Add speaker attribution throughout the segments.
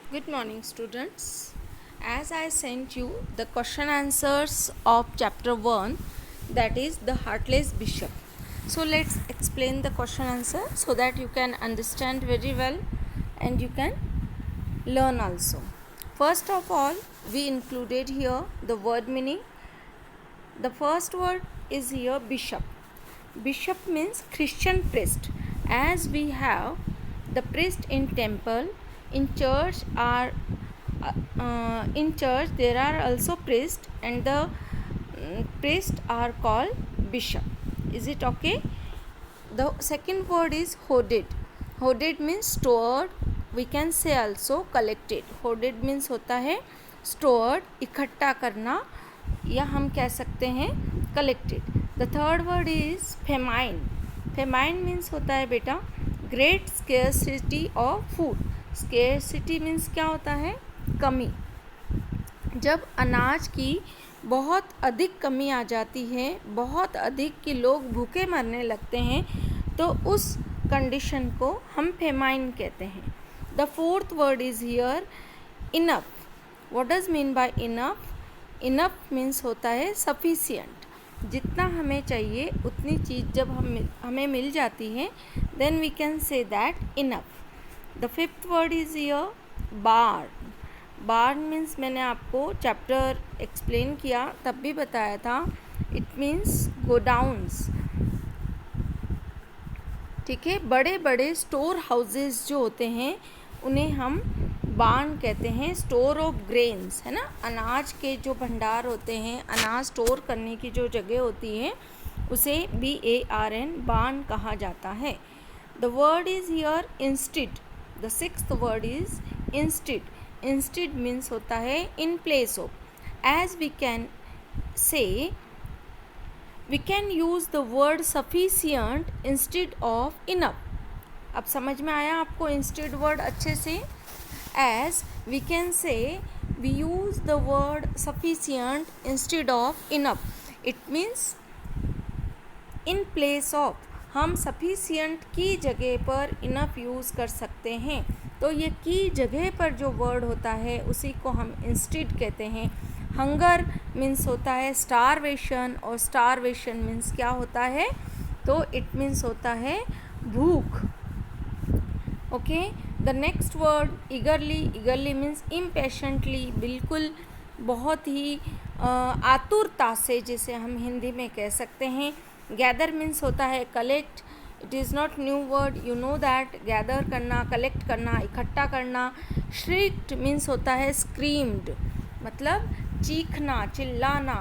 Speaker 1: Good morning, students. As I sent you the question answers of chapter 1, that is the heartless bishop. So let's explain the question answer so that you can understand very well and you can learn also. First of all, we included here the word meaning. The first word is here bishop. Bishop means Christian priest. As we have the priest in temple, in church are in church there are also priests, and the priests are called bishop. Is it okay? The second word is hoarded. Hoarded means stored. We can say also collected. Hoarded means होता है stored, इकट्ठा करना, या हम कह सकते हैं collected. The third word is famine. Famine means होता है बेटा great scarcity of food. Scarcity means क्या होता है? कमी. जब अनाज की बहुत अधिक कमी आ जाती है, बहुत अधिक कि लोग भूखे मरने लगते हैं, तो उस कंडीशन को हम फेमाइन कहते हैं. The fourth word is here enough. What does mean by enough? Enough means होता है सफिशिएंट. जितना हमें चाहिए उतनी चीज़ जब हमें मिल जाती है, then we can say that enough. The fifth word is here bar. Barn means मैंने आपको चैप्टर एक्सप्लेन किया तब भी बताया था, इट मीन्स गोडाउन्स. ठीक है, बड़े बड़े स्टोर हाउसेस जो होते हैं उन्हें हम बार्न कहते हैं. स्टोर ऑफ ग्रेन्स है ना, अनाज के जो भंडार होते हैं, अनाज स्टोर करने की जो जगह होती है उसे BARN बार्न कहा जाता है. The word is here instead. The sixth word is instead. Instead means होता है in place of. As we can say we can use the word sufficient instead of enough. अब समझ में आया आपको इंस्टेड वर्ड अच्छे से? As we can say we use the word sufficient instead of enough. It means in place of. हम sufficient की जगह पर इनफ यूज़ कर सकते हैं. तो ये की जगह पर जो वर्ड होता है उसी को हम इंस्टेड कहते हैं. हंगर मीन्स होता है स्टारवेशन, और स्टारवेशन मीन्स क्या होता है? तो इट मीन्स होता है भूख. Okay. The next word ईगरली. ईगरली means impatiently, बिल्कुल बहुत ही आतुरता से, जिसे हम हिंदी में कह सकते हैं. गैदर मीन्स होता है collect. It is not new word, you know that. Gather करना, कलेक्ट करना, इकट्ठा करना. श्रीक्ड मीन्स होता है स्क्रीम्ड, मतलब चीखना, चिल्लाना,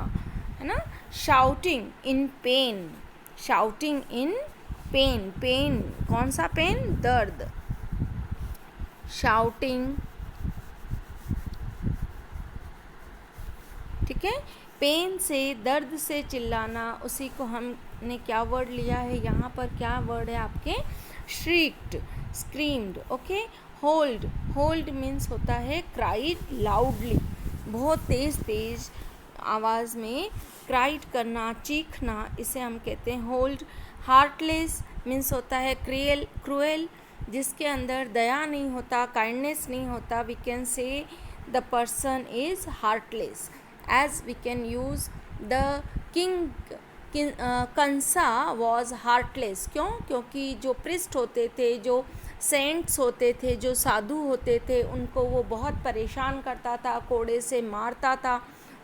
Speaker 1: है ना. Shouting in pain. Shouting in pain. Pain कौन सा पेन? दर्द. शाउटिंग. ठीक है, पेन से, दर्द से चिल्लाना, उसी को हमने क्या वर्ड लिया है यहाँ पर? क्या वर्ड है आपके? Shrieked, screamed. Okay. Howled. Howled means होता है क्राइड लाउडली, बहुत तेज़ तेज़ आवाज़ में क्राइड करना, चीखना, इसे हम कहते हैं होल्ड. हार्टलेस मीन्स होता है क्रियल, क्रूएल, जिसके अंदर दया नहीं होता, काइंडनेस नहीं होता. We can say the person is heartless. As we can use the कंसा was heartless. क्यों? क्योंकि जो प्रिस्ट होते थे, जो सेंट्स होते थे, जो साधु होते थे, उनको वो बहुत परेशान करता था, कोड़े से मारता था,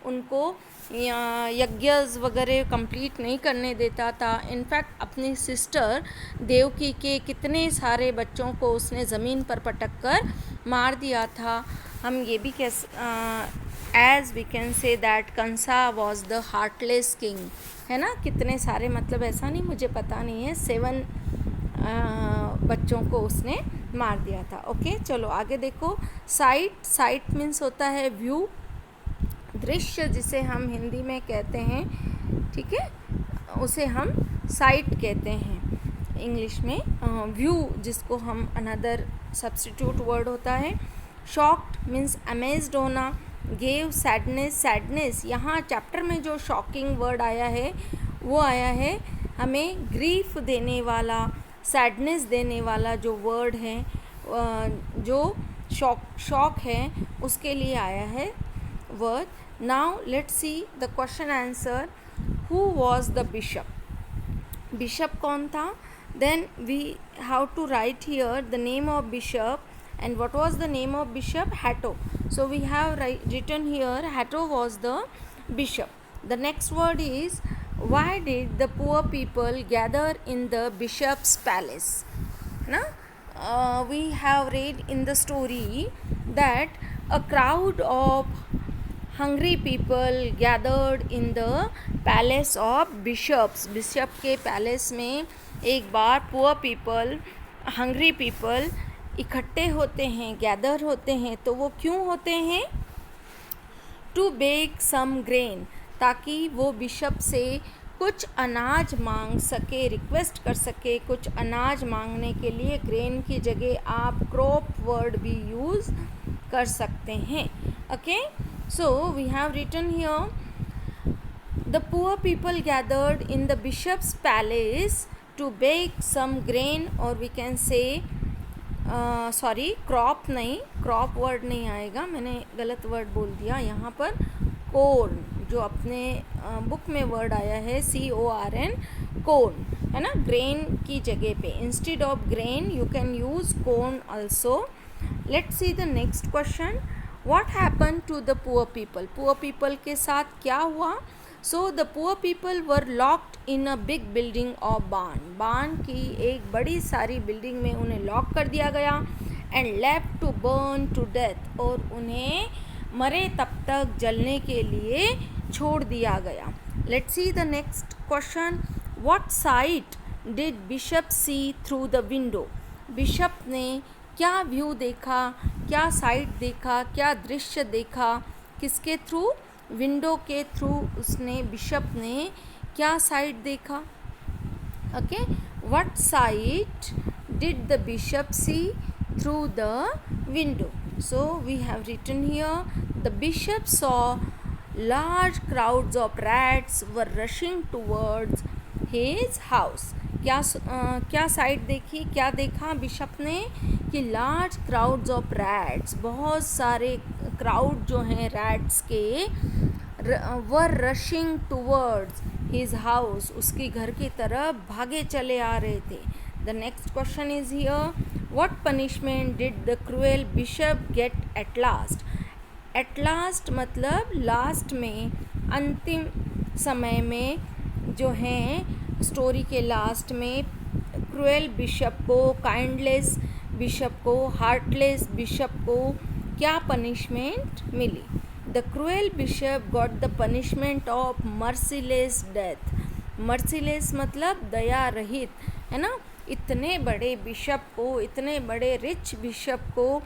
Speaker 1: उनको यज्ञ वगैरह कंप्लीट नहीं करने देता था. इनफैक्ट अपनी सिस्टर देवकी के कितने सारे बच्चों को उसने ज़मीन पर पटक कर मार दिया था. हम ये भी as we can say that Kansa was the heartless king, है ना. कितने सारे, मतलब ऐसा नहीं, मुझे पता नहीं है, 7 बच्चों को उसने मार दिया था. ओके, चलो आगे देखो. साइट. साइट मीन्स होता है व्यू, दृश्य, जिसे हम हिंदी में कहते हैं. ठीक है, उसे हम साइट कहते हैं इंग्लिश में. व्यू, जिसको हम अनदर सब्स्टिट्यूट वर्ड होता है. शॉक्ड मीन्स अमेज्ड होना. Gave, sadness. सैडनेस, यहाँ चैप्टर में जो शॉकिंग वर्ड आया है वो आया है हमें ग्रीफ देने वाला, सैडनेस देने वाला जो वर्ड है, जो शौक है उसके लिए आया है word. Now let's see the question answer. Who was the bishop? Bishop कौन था? Then we have to write here the name of bishop. And what was the name of bishop? Hatto. So we have written here Hatto was the bishop. The next word is, why did the poor people gather in the bishop's palace? Now we have read in the story that a crowd of hungry people gathered in the palace of bishops. Bishop के palace में एक बार poor people, hungry people इकट्ठे होते हैं, gather होते हैं. तो वो क्यों होते हैं? टू बेक सम ग्रेन, ताकि वो बिशप से कुछ अनाज मांग सके, रिक्वेस्ट कर सके. कुछ अनाज मांगने के लिए ग्रेन की जगह आप क्रॉप वर्ड भी यूज़ कर सकते हैं. Okay, so we have written here the poor people gathered in the bishop's palace to bake some grain, और we can say sorry crop नहीं, क्रॉप वर्ड नहीं आएगा, मैंने गलत वर्ड बोल दिया यहाँ पर. कॉर्न, जो अपने बुक में वर्ड आया है CORN, कॉर्न है ना, ग्रेन की जगह पे. Instead of grain you can use corn also. Let's see the next question. What happen to the poor people? Poor people के साथ क्या हुआ? So the poor people were locked in a big building of barn. Barn की एक बड़ी सारी building में उन्हें लॉक कर दिया गया. And left to burn to death, और उन्हें मरे तब तक जलने के लिए छोड़ दिया गया. Let's see the next question. What sight did bishop see through the window? Bishop ने क्या व्यू देखा, क्या साइट देखा, क्या दृश्य देखा? किसके थ्रू? विंडो के थ्रू उसने, बिशप ने क्या साइट देखा? Okay, what sight did the bishop see through the window? So we have written here the bishop saw large crowds of rats were rushing towards his house. क्या sight देखी, क्या देखा bishop ने? कि large crowds of rats, बहुत सारे crowd जो हैं रैट्स के, were rushing towards his house, उसके घर की तरफ भागे चले आ रहे थे. The next question is here. What punishment did the cruel bishop get at last? At last मतलब लास्ट में, अंतिम समय में जो हैं, स्टोरी के लास्ट में क्रूएल बिशप को, काइंडलेस बिशप को, हार्टलेस बिशप को क्या पनिशमेंट मिली? The cruel bishop got the punishment of merciless death. Merciless मतलब दया रहित, है ना. इतने बड़े बिशप को, इतने बड़े रिच बिशप को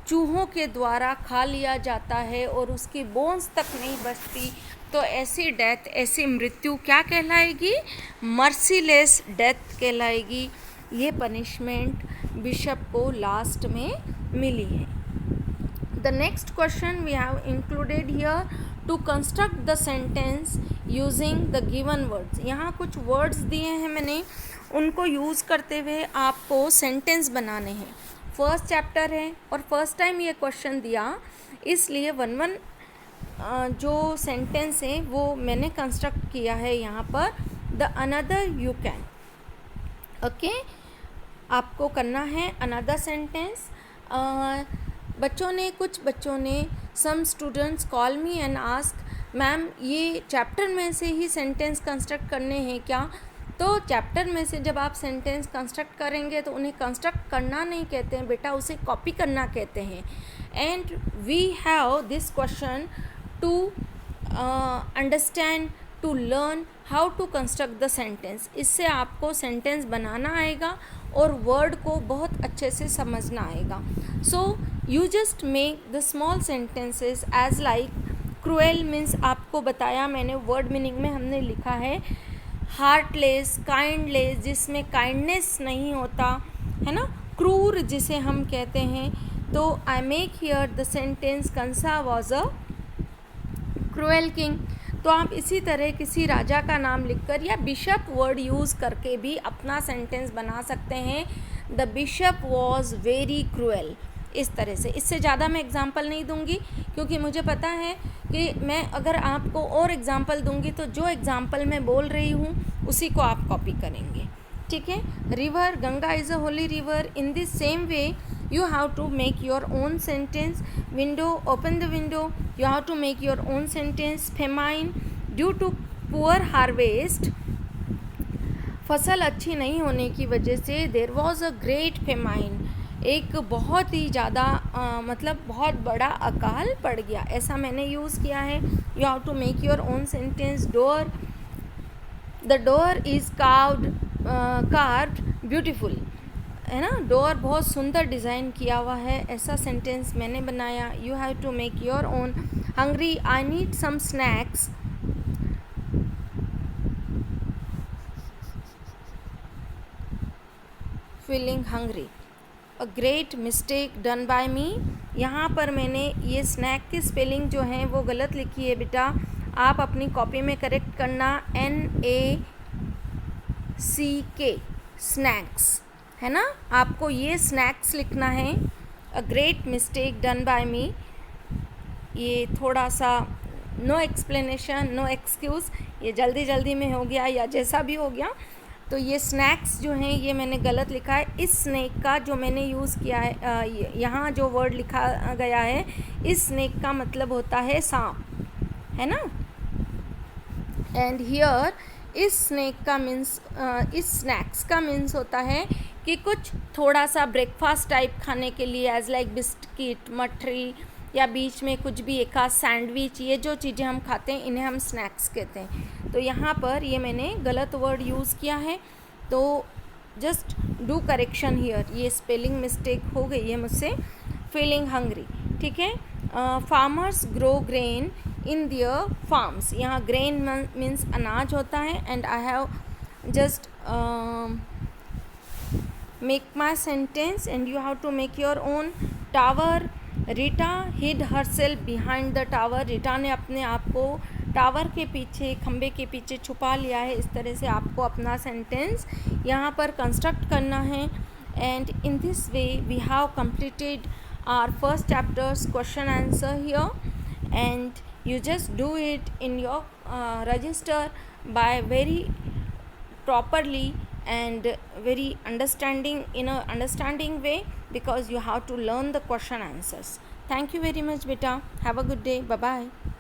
Speaker 1: चूहों के द्वारा खा लिया जाता है और उसकी बोन्स तक नहीं बचती. तो ऐसी डेथ, ऐसी मृत्यु क्या कहलाएगी? मर्सीलेस डेथ कहलाएगी. ये पनिशमेंट बिशप को लास्ट में मिली है. The next question we have included here to construct the sentence using the given words. यहाँ कुछ वर्ड्स दिए हैं मैंने, उनको यूज़ करते हुए आपको सेंटेंस बनाने हैं. फर्स्ट चैप्टर है और फर्स्ट टाइम ये क्वेश्चन दिया, इसलिए वन जो सेंटेंस है वो मैंने कंस्ट्रक्ट किया है यहाँ पर. The another you can. Okay, आपको करना है अनदर सेंटेंस. कुछ बच्चों ने some students call me and ask, ma'am ये चैप्टर में से ही सेंटेंस कंस्ट्रक्ट करने हैं क्या? तो चैप्टर में से जब आप सेंटेंस कंस्ट्रक्ट करेंगे तो उन्हें कंस्ट्रक्ट करना नहीं कहते हैं बेटा, उसे कॉपी करना कहते हैं. And we have this question to understand, to learn how to construct the sentence. इससे आपको सेंटेंस बनाना आएगा और वर्ड को बहुत अच्छे से समझना आएगा. So you just make the small sentences as like cruel means, आपको बताया मैंने, वर्ड मीनिंग में हमने लिखा है हार्टलेस, काइंडलेस जिसमें काइंडनेस नहीं होता है ना, क्रूर जिसे हम कहते हैं. तो I make here the sentence Kansa was a cruel king. तो आप इसी तरह किसी राजा का नाम लिखकर या बिशप वर्ड यूज़ करके भी अपना सेंटेंस बना सकते हैं. The bishop was very cruel. इस तरह से। इससे ज़्यादा मैं एग्जाम्पल नहीं दूंगी, क्योंकि मुझे पता है कि मैं अगर आपको और एग्जाम्पल दूंगी तो जो एग्जाम्पल मैं बोल रही हूँ उसी को आप कॉपी करेंगे, ठीक है। River, Ganga is a Holi river. In this same way you have to make your own sentence. Window, open the window. You have to make your own sentence. Famine, due to poor harvest, फसल अच्छी नहीं होने की वजह से there was a great famine, एक बहुत ही ज़्यादा मतलब बहुत बड़ा अकाल पड़ गया, ऐसा मैंने यूज़ किया है। You have to make your own sentence. Door, the door is carved beautiful, है ना, डोर बहुत सुंदर डिज़ाइन किया हुआ है, ऐसा सेंटेंस मैंने बनाया। You have to make your own. Hungry, I need some snacks. Feeling hungry, a great mistake done by me. यहाँ पर मैंने ये स्नैक की स्पेलिंग जो है वो गलत लिखी है बेटा, आप अपनी कॉपी में करेक्ट करना। NACK, स्नैक्स, है ना, आपको ये स्नैक्स लिखना है। A great mistake done by me, ये थोड़ा सा नो एक्सप्लेनेशन, नो एक्सक्यूज़, ये जल्दी जल्दी में हो गया या जैसा भी हो गया। तो ये स्नैक्स जो हैं ये मैंने गलत लिखा है। इस स्नैक का जो मैंने यूज़ किया है, यहाँ जो वर्ड लिखा गया है, इस स्नैक का मतलब होता है सांप, है ना। एंड हियर इस स्नैक का मीन्स, इस स्नैक्स का मीन्स होता है कि कुछ थोड़ा सा ब्रेकफास्ट टाइप खाने के लिए, एज लाइक बिस्किट, मठरी, या बीच में कुछ भी एक आध सैंडविच, ये जो चीज़ें हम खाते हैं इन्हें हम स्नैक्स कहते हैं। तो यहाँ पर ये मैंने गलत वर्ड यूज़ किया है, तो जस्ट डू करेक्शन हियर, ये स्पेलिंग मिस्टेक हो गई है मुझसे। फीलिंग हंग्री, ठीक है। Farmers grow grain in their farms, यहाँ ग्रेन मीन्स अनाज होता है। And I have just make my sentence and you have to make your own. Tower, Rita hid herself behind the tower, Rita ने अपने आप को टावर के पीछे, खंबे के पीछे छुपा लिया है। इस तरह से आपको अपना सेंटेंस यहाँ पर कंस्ट्रक्ट करना है। And in this way we have completed our first chapter's question answer here, and you just do it in your register by very properly and very understanding, in a understanding way, because you have to learn the question answers. Thank you very much beta, have a good day, bye bye.